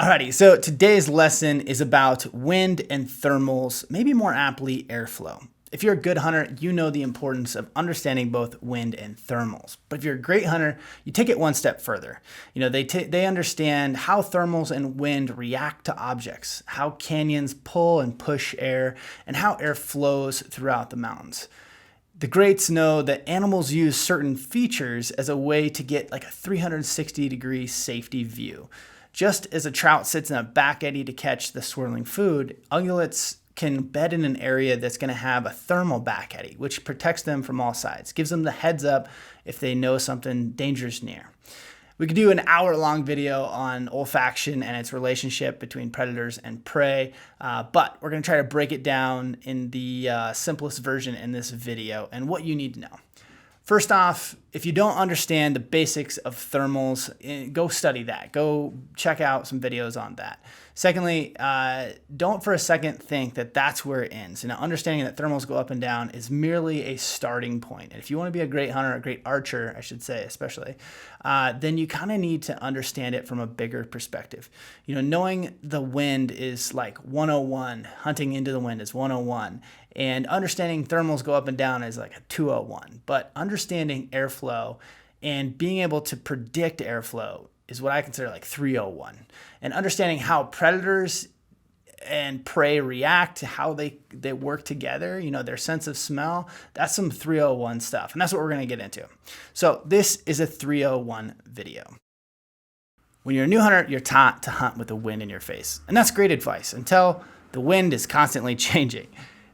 Alrighty, so today's lesson is about wind and thermals, maybe more aptly airflow. If you're a good hunter, you know the importance of understanding both wind and thermals. But if you're a great hunter, you take it one step further. They understand how thermals and wind react to objects, how canyons pull and push air, and how air flows throughout the mountains. The greats know that animals use certain features as a way to get like a 360-degree safety view. Just as a trout sits in a back eddy to catch the swirling food, ungulates can bed in an area that's going to have a thermal back eddy, which protects them from all sides, gives them the heads up if they know something dangerous near. We could do an hour-long video on olfaction and its relationship between predators and prey, but we're going to try to break it down in the simplest version in this video and what you need to know. First off, if you don't understand the basics of thermals, go study that. Go check out some videos on that. Secondly, don't for a second think that that's where it ends. Understanding that thermals go up and down is merely a starting point. And if you want to be a great hunter, a great archer, I should say especially, then you kind of need to understand it from a bigger perspective. Knowing the wind is like 101, hunting into the wind is 101. And understanding thermals go up and down is like a 201. But understanding airflow and being able to predict airflow is what I consider like 301. And understanding how predators and prey react, how they work together, their sense of smell, that's some 301 stuff. And that's what we're going to get into. So this is a 301 video. When you're a new hunter, you're taught to hunt with the wind in your face. And that's great advice until the wind is constantly changing.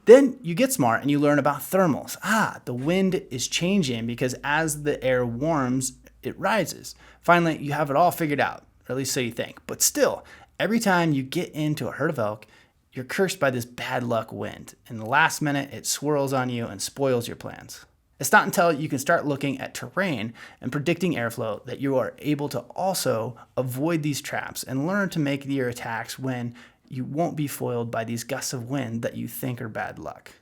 Then you get smart and you learn about thermals. The wind is changing because as the air warms, it rises. Finally, you have it all figured out, or at least so you think. But still, every time you get into a herd of elk, you're cursed by this bad luck wind. In the last minute, it swirls on you and spoils your plans. It's not until you can start looking at terrain and predicting airflow that you are able to also avoid these traps and learn to make your attacks when you won't be foiled by these gusts of wind that you think are bad luck.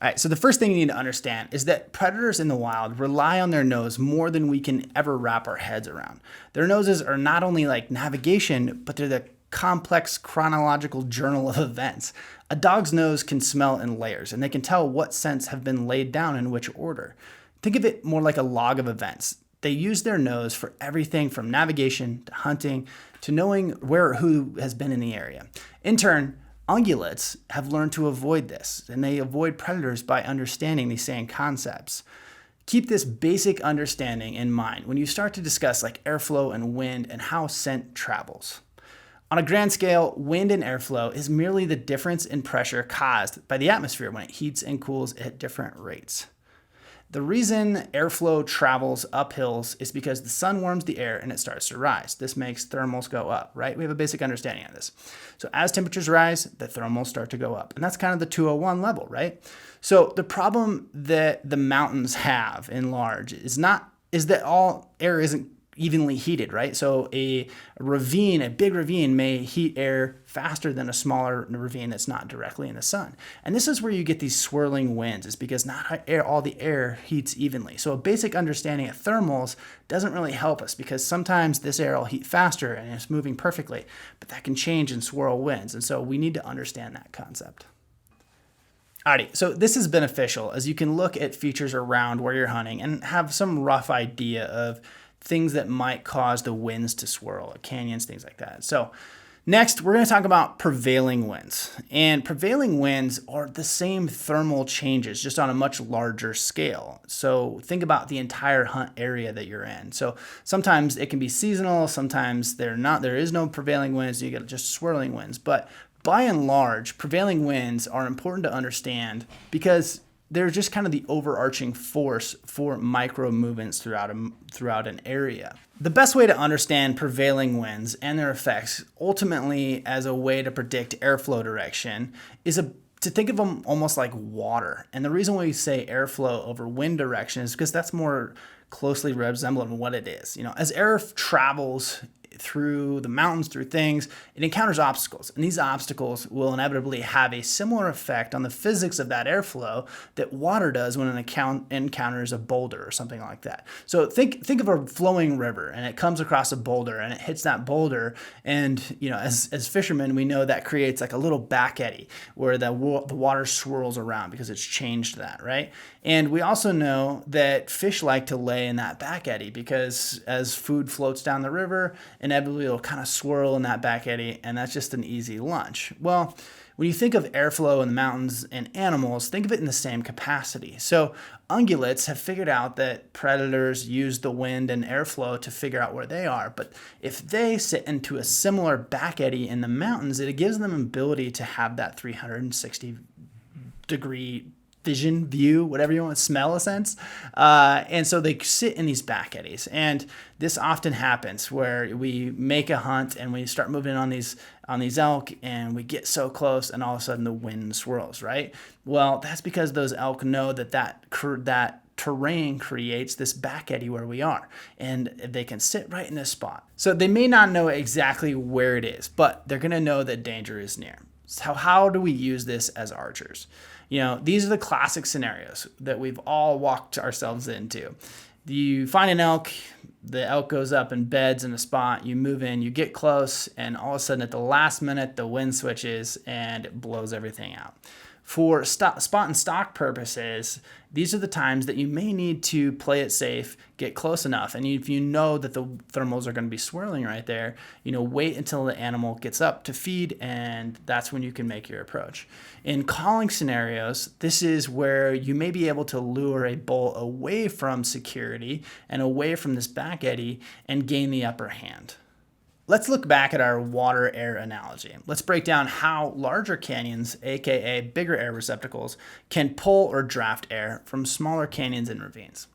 All right, so the first thing you need to understand is that predators in the wild rely on their nose more than we can ever wrap our heads around. Their noses are not only like navigation, but they're the complex chronological journal of events. A dog's nose can smell in layers, and they can tell what scents have been laid down in which order. Think of it more like a log of events. They use their nose for everything from navigation to hunting to knowing where or who has been in the area. In turn, ungulates have learned to avoid this, and they avoid predators by understanding these same concepts. Keep this basic understanding in mind when you start to discuss like airflow and wind and how scent travels. On a grand scale, wind and airflow is merely the difference in pressure caused by the atmosphere when it heats and cools at different rates. The reason airflow travels up hills is because the sun warms the air and it starts to rise. This makes thermals go up, right? We have a basic understanding of this. So as temperatures rise, the thermals start to go up. And that's kind of the 201 level, right? So the problem that the mountains have in large is that all air isn't evenly heated, right? So a big ravine may heat air faster than a smaller ravine that's not directly in the sun. And this is where you get these swirling winds, is because not all the air heats evenly. So a basic understanding of thermals doesn't really help us because sometimes this air will heat faster and it's moving perfectly, but that can change and swirl winds. And so we need to understand that concept. Alrighty, so this is beneficial as you can look at features around where you're hunting and have some rough idea of things that might cause the winds to swirl, canyons, things like that. So next, we're going to talk about prevailing winds. And prevailing winds are the same thermal changes, just on a much larger scale. So think about the entire hunt area that you're in. So sometimes it can be seasonal, sometimes there is no prevailing winds, you get just swirling winds. But by and large, prevailing winds are important to understand because they're just kind of the overarching force for micro movements throughout an area. The best way to understand prevailing winds and their effects ultimately as a way to predict airflow direction is to think of them almost like water. And the reason why we say airflow over wind direction is because that's more closely resembling what it is. As air travels through the mountains, through things, it encounters obstacles. And these obstacles will inevitably have a similar effect on the physics of that airflow that water does when it encounters a boulder or something like that. So think of a flowing river, and it comes across a boulder and it hits that boulder. And, as fishermen, we know that creates like a little back eddy where the water swirls around because it's changed that, right? And we also know that fish like to lay in that back eddy because as food floats down the river, inevitably it'll kind of swirl in that back eddy, and that's just an easy lunch. Well, when you think of airflow in the mountains and animals, think of it in the same capacity. So ungulates have figured out that predators use the wind and airflow to figure out where they are. But if they sit into a similar back eddy in the mountains, it gives them an ability to have that 360-degree view, whatever you want, smell a sense. And so they sit in these back eddies. And this often happens where we make a hunt and we start moving on these elk, and we get so close and all of a sudden the wind swirls, right? Well, that's because those elk know that terrain creates this back eddy where we are, and they can sit right in this spot. So they may not know exactly where it is, but they're going to know that danger is near. So how do we use this as archers? These are the classic scenarios that we've all walked ourselves into. You find an elk, the elk goes up and beds in a spot, you move in, you get close, and all of a sudden at the last minute, the wind switches and it blows everything out. For spot and stock purposes, these are the times that you may need to play it safe, get close enough. And if you know that the thermals are going to be swirling right there, wait until the animal gets up to feed, and that's when you can make your approach. In calling scenarios, this is where you may be able to lure a bull away from security and away from this back eddy and gain the upper hand. Let's look back at our water-air analogy. Let's break down how larger canyons, aka bigger air receptacles, can pull or draft air from smaller canyons and ravines.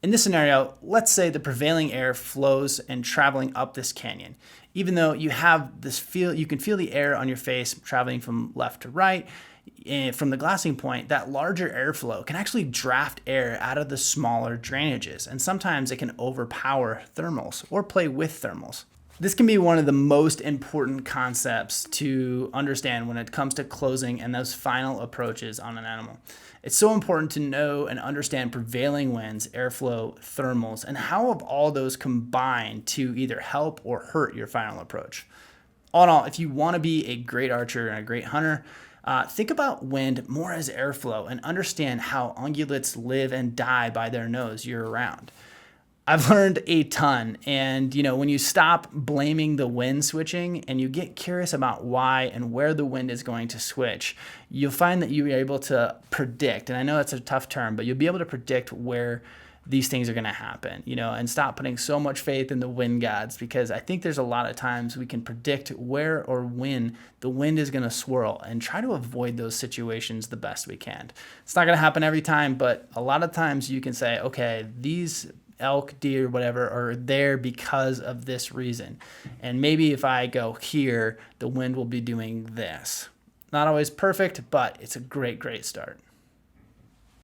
In this scenario, let's say the prevailing air flows and traveling up this canyon. Even though you have this you can feel the air on your face traveling from left to right. From the glassing point, that larger airflow can actually draft air out of the smaller drainages, and sometimes it can overpower thermals or play with thermals. This can be one of the most important concepts to understand when it comes to closing and those final approaches on an animal. It's so important to know and understand prevailing winds, airflow, thermals, and how have all those combined to either help or hurt your final approach. All in all, if you want to be a great archer and a great hunter, think about wind more as airflow and understand how ungulates live and die by their nose year round. I've learned a ton, and when you stop blaming the wind switching and you get curious about why and where the wind is going to switch, you'll find that you're able to predict, and I know that's a tough term, but you'll be able to predict where these things are going to happen, and stop putting so much faith in the wind gods, because I think there's a lot of times we can predict where or when the wind is going to swirl and try to avoid those situations the best we can. It's not going to happen every time, but a lot of times you can say, okay, these elk, deer, whatever, are there because of this reason. And maybe if I go here, the wind will be doing this. Not always perfect, but it's a great, great start.